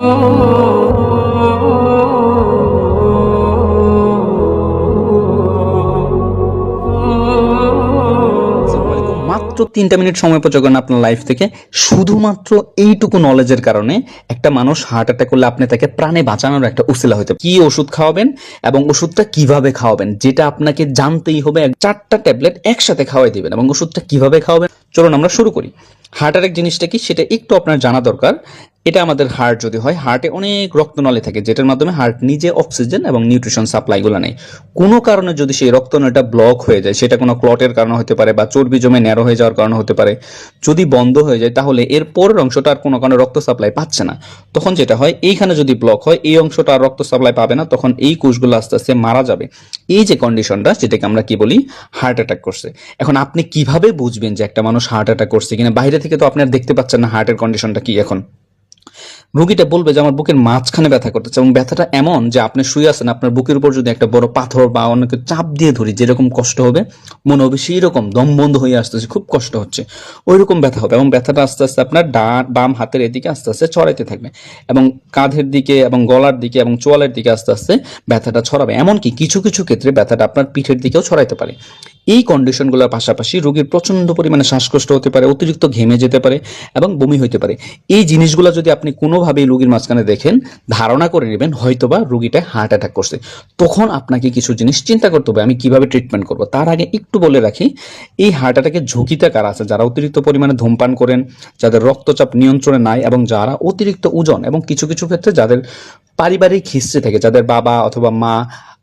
মাত্র 3টা মিনিট সময় প্রচার করেন আপনার লাইফ থেকে, শুধুমাত্র এইটুকু নলেজের কারণে একটা মানুষ হার্ট অ্যাটাক করলে আপনি তাকে প্রাণে বাঁচানোর একটা উসিলা হইতে কি ওষুধ খাওয়াবেন এবং ওষুধটা কিভাবে খাওয়াবেন যেটা আপনাকে জানতেই হবে। 4টা ট্যাবলেট একসাথে খাওয়াই দিবেন এবং ওষুধটা কিভাবে খাওয়াবেন চলুন আমরা শুরু করি। হার্ট অ্যাটাক জিনিসটা কি সেটা একটু আপনার জানা দরকার। এটা আমাদের হার্ট যদি হয়, হার্টে অনেক রক্তনালী থাকে যেটার মাধ্যমে হার্ট নিজে অক্সিজেন এবং নিউট্রিশন সাপ্লাইগুলো নেয়। কোনো কারণে যদি সেই রক্তনালীটা ব্লক হয়ে যায়, সেটা কোনো ক্লটের কারণে হতে পারে বা চর্বি জমে ন্যারো হয়ে যাওয়ার কারণে হতে পারে, যদি বন্ধ হয়ে যায় তাহলে এর পরের অংশটা আর কোনো কারণে রক্ত সাপ্লাই পাচ্ছে না। তখন যেটা হয়, এইখানে যদি ব্লক হয় এই অংশটা আর রক্ত সাপ্লাই পাবে না, তখন এই কোষগুলো আস্তে আস্তে মারা যাবে। এই যে কন্ডিশনটা যেটাকে আমরা কি বলি, হার্ট অ্যাটাক করছে। এখন আপনি কিভাবে বুঝবেন যে একটা মানুষ হার্ট অ্যাটাক করছে কিনা? বাইরে থেকে তো আপনি আর দেখতে পাচ্ছেন না হার্টের কন্ডিশনটা কি। এখন রোগীটা বলবে যে আমার বুকের মাঝখানে ব্যথা করতেছে এবং ব্যথাটা এমন যে আপনি শুয়ে আছেন, আপনার বুকের উপর যদি একটা বড় পাথর বা অনেক চাপ দিয়ে ধরি যেরকম কষ্ট হবে, মনে হবে সেই রকম দম বন্ধ হয়ে আসতেছে, খুব কষ্ট হচ্ছে, ওই রকম ব্যথা হবে। এবং ব্যথাটা আস্তে আস্তে আপনার বাম হাতের এদিকে আস্তে আস্তে ছড়াইতে থাকবে এবং কাঁধের দিকে এবং গলার দিকে এবং চোয়ালের দিকে আস্তে আস্তে ব্যথাটা ছড়াবে। এমনকি কিছু কিছু ক্ষেত্রে ব্যথাটা আপনার পিঠের দিকেও ছড়াইতে পারে। এই কন্ডিশনগুলোর পাশাপাশি রোগীর প্রচন্ড পরিমাণে শ্বাসকষ্ট হতে পারে, অতিরিক্ত ঘেমে যেতে পারে এবং বমি হইতে পারে। এই জিনিসগুলো যদি আপনি কোনোভাবেই রোগীর মাঝখানে দেখেন, ধারণা করে নেবেন হয়তোবা রোগীটা হার্ট অ্যাটাক করছে। তখন আপনাকে কিছু জিনিস চিন্তা করতে হবে, আমি কিভাবে ট্রিটমেন্ট করব। তার আগে একটু বলে রাখি, এই হার্ট অ্যাটাকের ঝুঁকিতে কারা আছে? যারা অতিরিক্ত পরিমাণে ধূমপান করেন, যাদের রক্তচাপ নিয়ন্ত্রণে নাই এবং যারা অতিরিক্ত ওজন, এবং কিছু কিছু ক্ষেত্রে যাদের পারিবারিক হিস্ট্রি থাকে, যাদের বাবা অথবা মা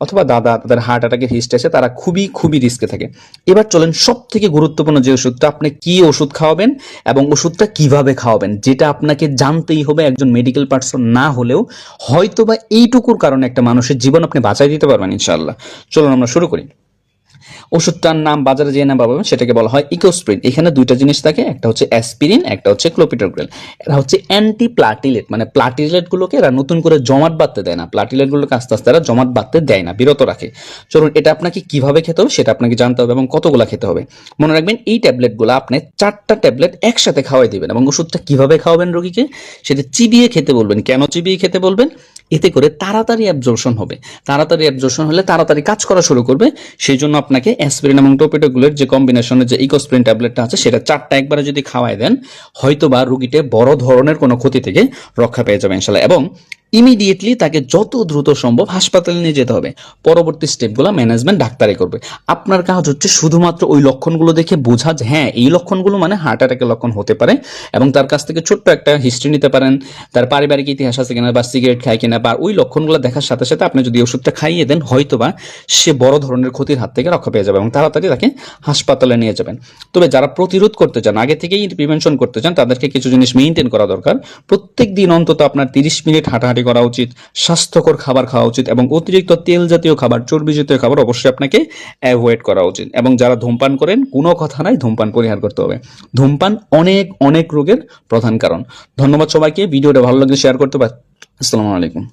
অথবা দাদা তাদের হার্ট অ্যাটাকের হিস্ট্রি আছে, তারা খুবই খুবই রিস্কে থাকে। এবার চলেন সব থেকে গুরুত্বপূর্ণ যে ওষুধটা, আপনি কি ওষুধ খাওয়াবেন এবং ওষুধটা কিভাবে খাওয়াবেন যেটা আপনাকে জানতেই হবে। একজন মেডিকেল পার্সন না হলেও হয়তোবা এইটুকুর কারণে একটা মানুষের জীবন আপনি বাঁচাই দিতে পারবেন ইনশাআল্লাহ। চলুন আমরা শুরু করি। ওষুধটার নাম বাজারে যে নাম পাবেন সেটাকে বলা হয় ইকোস্প্রিন। এখানে দুইটা জিনিস থাকে, একটা হচ্ছে অ্যাসপিরিন, একটা হচ্ছে ক্লোপিটোগ্রেল। এরা হচ্ছে অ্যান্টি প্লাটিলেট, মানে প্লাটিলেট গুলোকে এরা নতুন করে জমাট বাঁধতে দেয় না, প্লাটিলেট গুলোকে আস্তে আস্তে এরা জমাট বাঁধতে দেয় না, বিরত রাখে। চলুন, এটা আপনাকে কিভাবে খেতে হবে সেটা আপনাকে জানতে হবে এবং কতগুলা খেতে হবে। মনে রাখবেন, এই ট্যাবলেটগুলো আপনি 4টা ট্যাবলেট একসাথে খাওয়াই দিবেন এবং ওষুধটা কিভাবে খাওয়াবেন রোগীকে সেটা চিবিয়ে খেতে বলবেন। কেন চিবিয়ে খেতে বলবেন? এতে করে তাড়াতাড়ি অ্যাবজর্পশন হবে, তাড়াতাড়ি অ্যাবজর্পশন হলে তাড়াতাড়ি কাজ করা শুরু করবে। সেই জন্য আপনাকে অ্যাসপিরিন এবং টোপিটোগুলোর যে কম্বিনেশনের যে ইকোস্প্রিন ট্যাবলেটটা আছে সেটা 4টা একবারে যদি খাওয়াই দেন, হয়তোবা রোগীতে বড় ধরনের কোনো ক্ষতি থেকে রক্ষা পেয়ে যাবে ইনশাআল্লাহ। এবং ইমিডিয়েটলি তাকে যত দ্রুত সম্ভব হাসপাতালে নিয়ে যেতে হবে। পরবর্তী স্টেপগুলো ম্যানেজমেন্ট ডাক্তারই করবে। আপনার কাজ হচ্ছে শুধুমাত্র ওই লক্ষণগুলো দেখে বোঝা যে হ্যাঁ এই লক্ষণগুলো মানে হার্ট অ্যাটাকের লক্ষণ হতে পারে, এবং তার কাছ থেকে ছোট্ট একটা হিস্ট্রি নিতে পারেন, তার পারিবারিক ইতিহাস আছে কিনা বা সিগারেট খায় কিনা, বা ওই লক্ষণগুলো দেখার সাথে সাথে আপনি যদি ওষুধটা খাইয়ে দেন, হয়তোবা সে বড় ধরনের ক্ষতির হাত থেকে রক্ষা পেয়ে যাবে এবং তাড়াতাড়ি তাকে হাসপাতালে নিয়ে যাবেন। তবে যারা প্রতিরোধ করতে চান, আগে থেকেই প্রিভেনশন করতে চান, তাদেরকে কিছু জিনিস মেইনটেইন করা দরকার। প্রত্যেক দিন অন্তত আপনার 30 মিনিট হাঁটাহাঁটি করা উচিত, স্বাস্থ্যকর খাবার খাওয়া উচিত এবং অতিরিক্ত তেল জাতীয় খাবার, চর্বি জাতীয় খাবার অবশ্যই আপনাকে অ্যাভয়েড করা উচিত। এবং যারা ধূমপান করেন, কোনো কথা নাই, ধূমপান পরিহার করতে হবে। ধূমপান অনেক অনেক রোগের প্রধান কারণ। ধন্যবাদ সবাইকে, ভিডিওটা ভালো লাগলে শেয়ার করতে পারেন। আসসালামু আলাইকুম।